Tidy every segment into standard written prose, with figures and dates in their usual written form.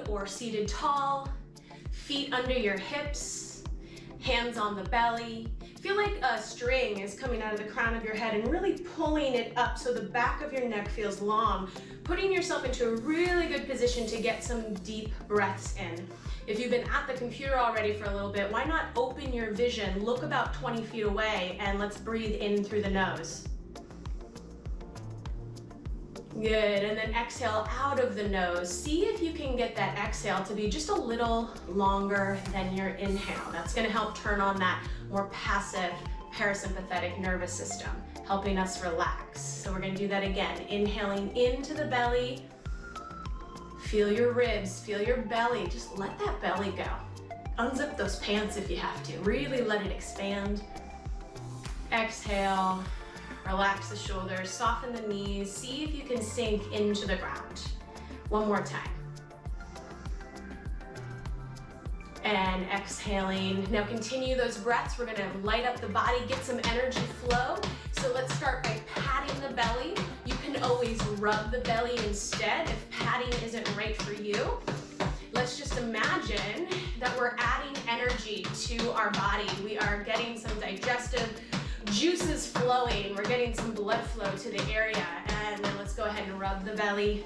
or seated tall, feet under your hips, hands on the belly. Feel like a string is coming out of the crown of your head and really pulling it up so the back of your neck feels long, putting yourself into a really good position to get some deep breaths in. If you've been at the computer already for a little bit, why not open your vision, look about 20 feet away, and let's breathe in through the nose. Good, and then exhale out of the nose. See if you can get that exhale to be just a little longer than your inhale. That's gonna help turn on that more passive parasympathetic nervous system, helping us relax. So we're gonna do that again. Inhaling into the belly. Feel your ribs, feel your belly. Just let that belly go. Unzip those pants if you have to. Really let it expand. Exhale. Relax the shoulders, soften the knees. See if you can sink into the ground. One more time. And exhaling. Now continue those breaths. We're gonna light up the body, get some energy flow. So let's start by patting the belly. You can always rub the belly instead if patting isn't right for you. Let's just imagine that we're adding energy to our body. We are getting some digestive juices flowing. We're getting some blood flow to the area. And then let's go ahead and rub the belly.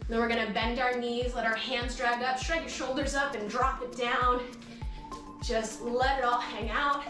Then we're gonna bend our knees, let our hands drag up, shrug your shoulders up and drop it down. Just let it all hang out.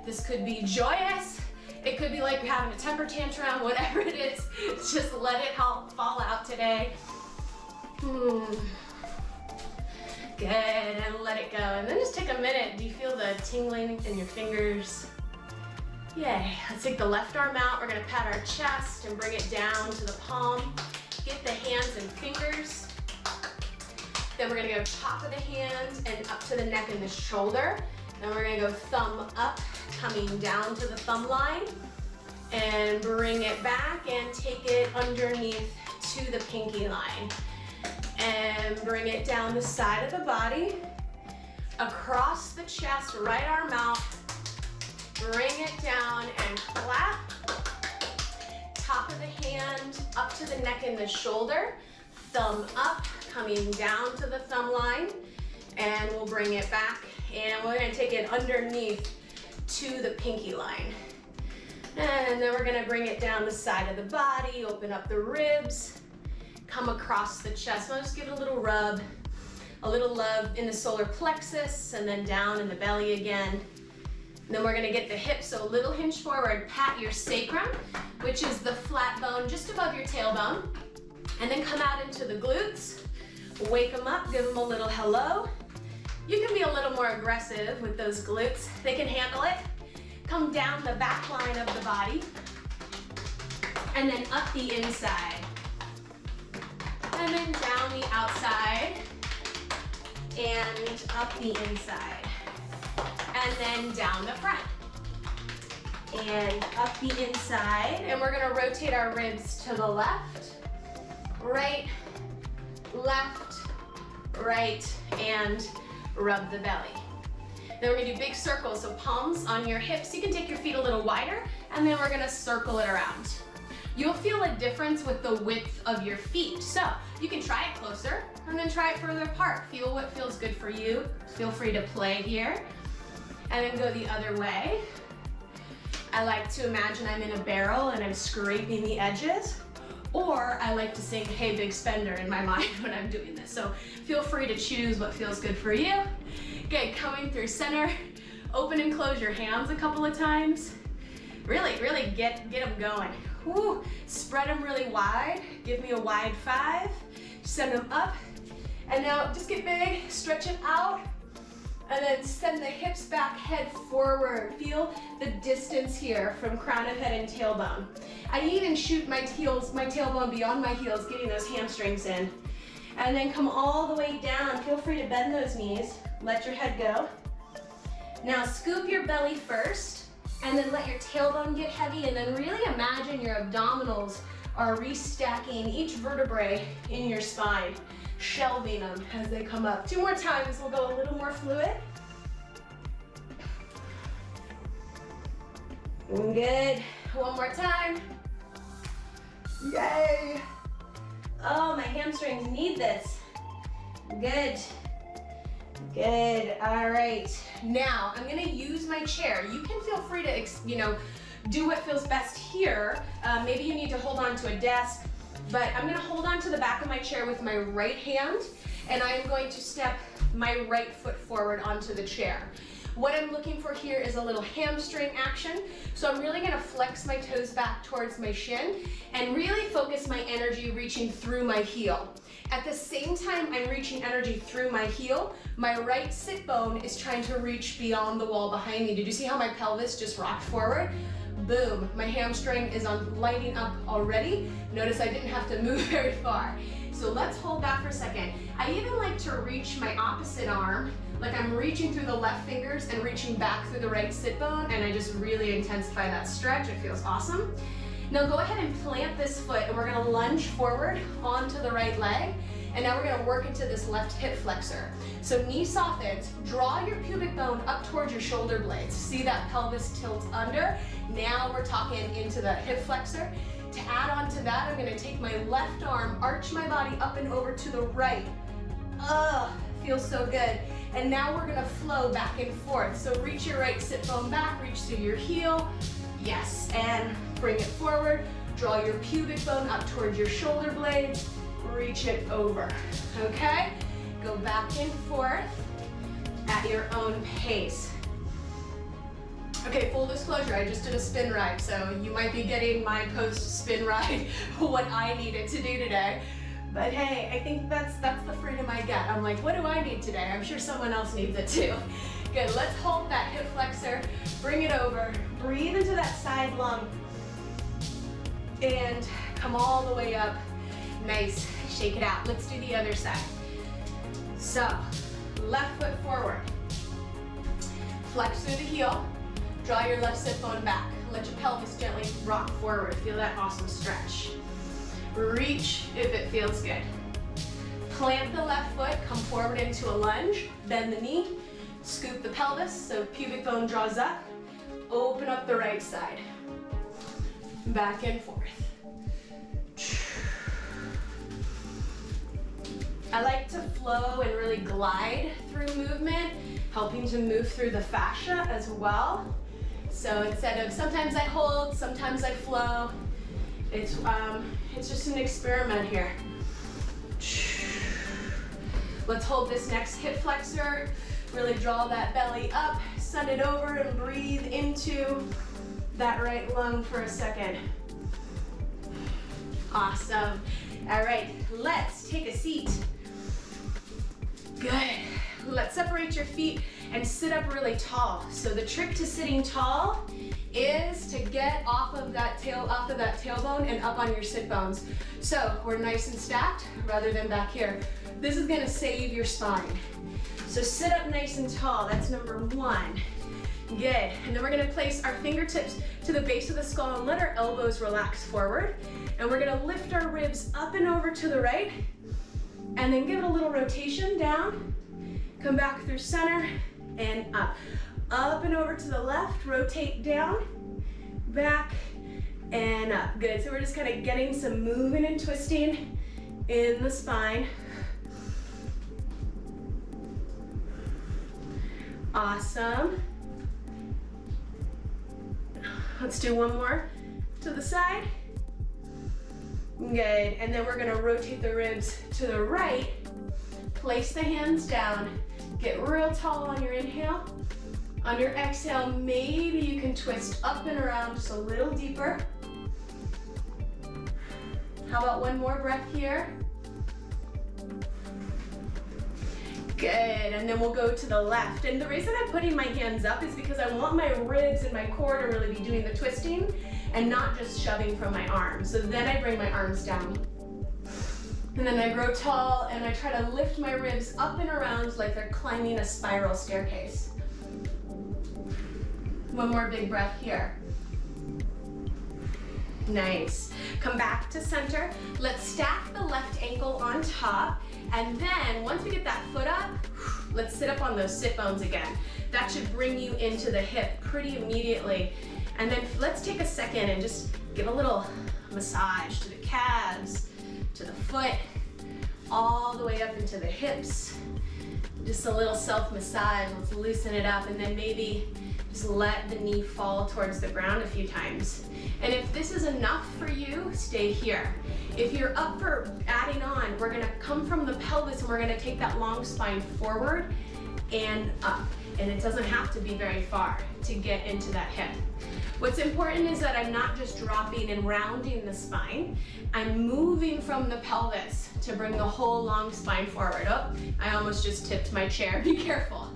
This could be joyous. It could be like you're having a temper tantrum, whatever it is. Just let it all fall out today. Good, and let it go. And then just take a minute. Do you feel the tingling in your fingers? Yay. Let's take the left arm out. We're gonna pat our chest and bring it down to the palm. Get the hands and fingers. Then we're gonna go top of the hand and up to the neck and the shoulder. Then we're gonna go thumb up, coming down to the thumb line. And bring it back and take it underneath to the pinky line. And bring it down the side of the body. Across the chest, right arm out. Bring it down and clap. Top of the hand up to the neck and the shoulder. Thumb up, coming down to the thumb line. And we'll bring it back. And we're gonna take it underneath to the pinky line. And then we're gonna bring it down the side of the body, open up the ribs, come across the chest. I'll just give it a little rub, a little love in the solar plexus, and then down in the belly again. Then we're gonna get the hips, so a little hinge forward, pat your sacrum, which is the flat bone just above your tailbone. And then come out into the glutes, wake them up, give them a little hello. You can be a little more aggressive with those glutes. They can handle it. Come down the back line of the body, and then up the inside. And then down the outside, and up the inside. And then down the front. And up the inside. And we're gonna rotate our ribs to the left, right, left, right, and rub the belly. Then we're gonna do big circles, so palms on your hips. You can take your feet a little wider, and then we're gonna circle it around. You'll feel a difference with the width of your feet. So you can try it closer, and then try it further apart. Feel what feels good for you. Feel free to play here. And then go the other way. I like to imagine I'm in a barrel and I'm scraping the edges, or I like to sing Hey Big Spender in my mind when I'm doing this. So feel free to choose what feels good for you. Good, coming through center. Open and close your hands a couple of times. Really get them going. Woo. Spread them really wide. Give me a wide 5. Send them up. And now just get big, stretch it out. And then send the hips back, head forward. Feel the distance here from crown of head and tailbone. I even shoot my tailbone beyond my heels, getting those hamstrings in. And then come all the way down. Feel free to bend those knees. Let your head go. Now scoop your belly first, and then let your tailbone get heavy, and then really imagine your abdominals are restacking each vertebrae in your spine, shelving them as they come up. 2 more times, we'll go a little more fluid. Good, 1 more time. Yay! Oh, my hamstrings need this. Good. Good. All right. Now I'm gonna use my chair. You can feel free to, do what feels best here. Maybe you need to hold on to a desk, but I'm gonna hold on to the back of my chair with my right hand, and I'm going to step my right foot forward onto the chair. What I'm looking for here is a little hamstring action. So I'm really gonna flex my toes back towards my shin and really focus my energy reaching through my heel. At the same time I'm reaching energy through my heel, my right sit bone is trying to reach beyond the wall behind me. Did you see how my pelvis just rocked forward? Boom, my hamstring is lighting up already. Notice I didn't have to move very far. So let's hold that for a second. I even like to reach my opposite arm, like I'm reaching through the left fingers and reaching back through the right sit bone, and I just really intensify that stretch. It feels awesome. Now go ahead and plant this foot, and we're gonna lunge forward onto the right leg, and now we're gonna work into this left hip flexor. So knee softens, draw your pubic bone up towards your shoulder blades. See that pelvis tilt under? Now we're talking into the hip flexor. To add on to that, I'm gonna take my left arm, arch my body up and over to the right. Feels so good. And now we're gonna flow back and forth. So reach your right sit bone back, reach through your heel. Yes, and bring it forward. Draw your pubic bone up towards your shoulder blades. Reach it over, okay? Go back and forth at your own pace. Okay, full disclosure, I just did a spin ride, so you might be getting my post-spin ride, what I needed to do today. But hey, I think that's the freedom I get. I'm like, what do I need today? I'm sure someone else needs it too. Good, let's hold that hip flexor, bring it over, breathe into that side lung, and come all the way up. Nice, shake it out. Let's do the other side. So, left foot forward, flex through the heel, draw your left sit bone back. Let your pelvis gently rock forward. Feel that awesome stretch. Reach if it feels good. Plant the left foot, come forward into a lunge, bend the knee, scoop the pelvis so pubic bone draws up, open up the right side. Back and forth. I like to flow and really glide through movement, helping to move through the fascia as well. So instead of sometimes I hold, sometimes I flow, it's just an experiment here. Let's hold this next hip flexor, really draw that belly up, send it over and breathe into that right lung for a second. Awesome. All right, let's take a seat. Good. Let's separate your feet and sit up really tall. So the trick to sitting tall is to get off of that tailbone and up on your sit bones. So we're nice and stacked rather than back here. This is gonna save your spine. So sit up nice and tall, that's number one. Good, and then we're gonna place our fingertips to the base of the skull and let our elbows relax forward. And we're gonna lift our ribs up and over to the right, and then give it a little rotation down, come back through center, and up. Up and over to the left, rotate down, back, and up. Good, so we're just kind of getting some movement and twisting in the spine. Awesome. Let's do one more to the side. Good, and then we're gonna rotate the ribs to the right, place the hands down, get real tall on your inhale. On your exhale, maybe you can twist up and around just a little deeper. How about one more breath here? Good, and then we'll go to the left. And the reason I'm putting my hands up is because I want my ribs and my core to really be doing the twisting and not just shoving from my arms. So then I bring my arms down. And then I grow tall and I try to lift my ribs up and around like they're climbing a spiral staircase. One more big breath here. Nice. Come back to center. Let's stack the left ankle on top. And then once we get that foot up, let's sit up on those sit bones again. That should bring you into the hip pretty immediately. And then let's take a second and just give a little massage to the calves, to the foot. all the way up into the hips. Just a little self-massage, let's loosen it up, and then maybe just let the knee fall towards the ground a few times. And if this is enough for you, stay here. If you're up for adding on, we're gonna come from the pelvis and we're gonna take that long spine forward and up. And it doesn't have to be very far to get into that hip. What's important is that I'm not just dropping and rounding the spine, I'm moving from the pelvis to bring the whole long spine forward. Oh, I almost just tipped my chair, be careful.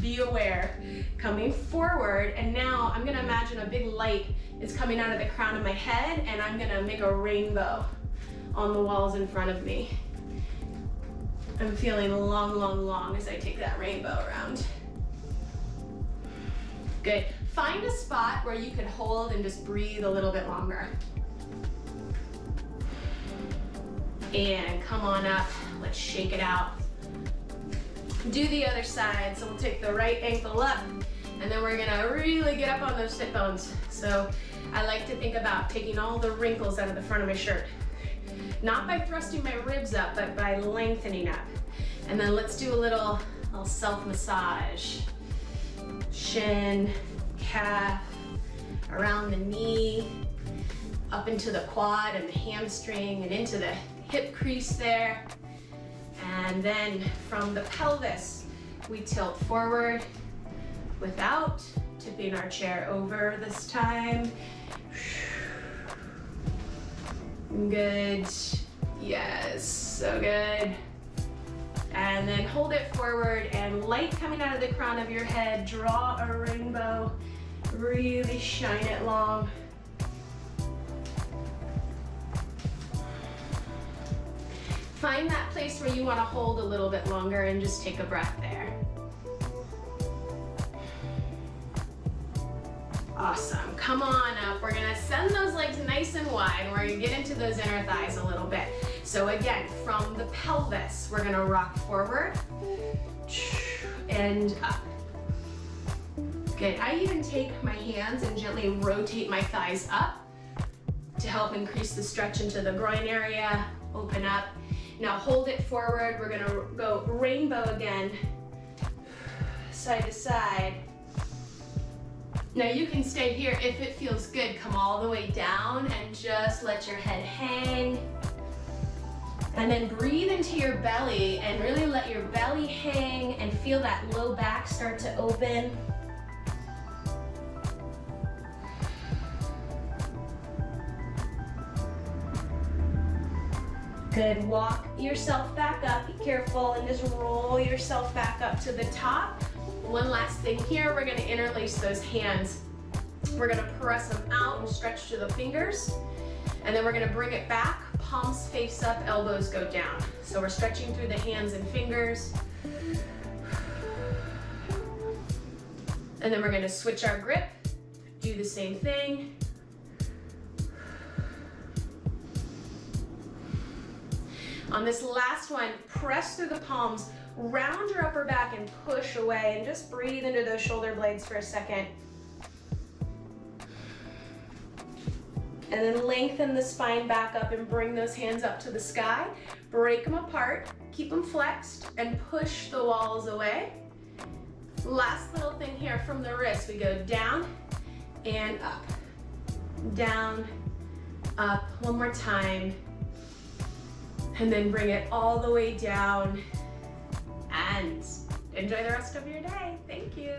Be aware. Coming forward, and now I'm gonna imagine a big light is coming out of the crown of my head, and I'm gonna make a rainbow on the walls in front of me. I'm feeling long, long, long as I take that rainbow around. Good. Find a spot where you can hold and just breathe a little bit longer. And come on up, let's shake it out. Do the other side, so we'll take the right ankle up, and then we're gonna really get up on those sit bones. So I like to think about taking all the wrinkles out of the front of my shirt. Not by thrusting my ribs up, but by lengthening up. And then let's do a little self-massage. Shin, calf, around the knee, up into the quad and the hamstring and into the hip crease there. And then from the pelvis, we tilt forward without tipping our chair over this time. Good. Yes, so good. And then hold it forward, and light coming out of the crown of your head, draw a rainbow, really shine it long. Find that place where you want to hold a little bit longer and just take a breath there. Awesome. Come on up. We're going to send those legs nice and wide. We're going to get into those inner thighs a little bit. So again, from the pelvis, we're going to rock forward and up. Good. I even take my hands and gently rotate my thighs up to help increase the stretch into the groin area. Open up. Now hold it forward. We're gonna go rainbow again, side to side. Now you can stay here if it feels good. Come all the way down and just let your head hang. And then breathe into your belly and really let your belly hang and feel that low back start to open. Good, walk yourself back up, be careful, and just roll yourself back up to the top. One last thing here, we're gonna interlace those hands. We're gonna press them out and stretch to the fingers, and then we're gonna bring it back, palms face up, elbows go down. So we're stretching through the hands and fingers. And then we're gonna switch our grip, do the same thing. On this last one, press through the palms, round your upper back and push away, and just breathe into those shoulder blades for a second. And then lengthen the spine back up and bring those hands up to the sky. Break them apart, keep them flexed, and push the walls away. Last little thing here from the wrist, we go down and up. Down, up, one more time. And then bring it all the way down and enjoy the rest of your day. Thank you.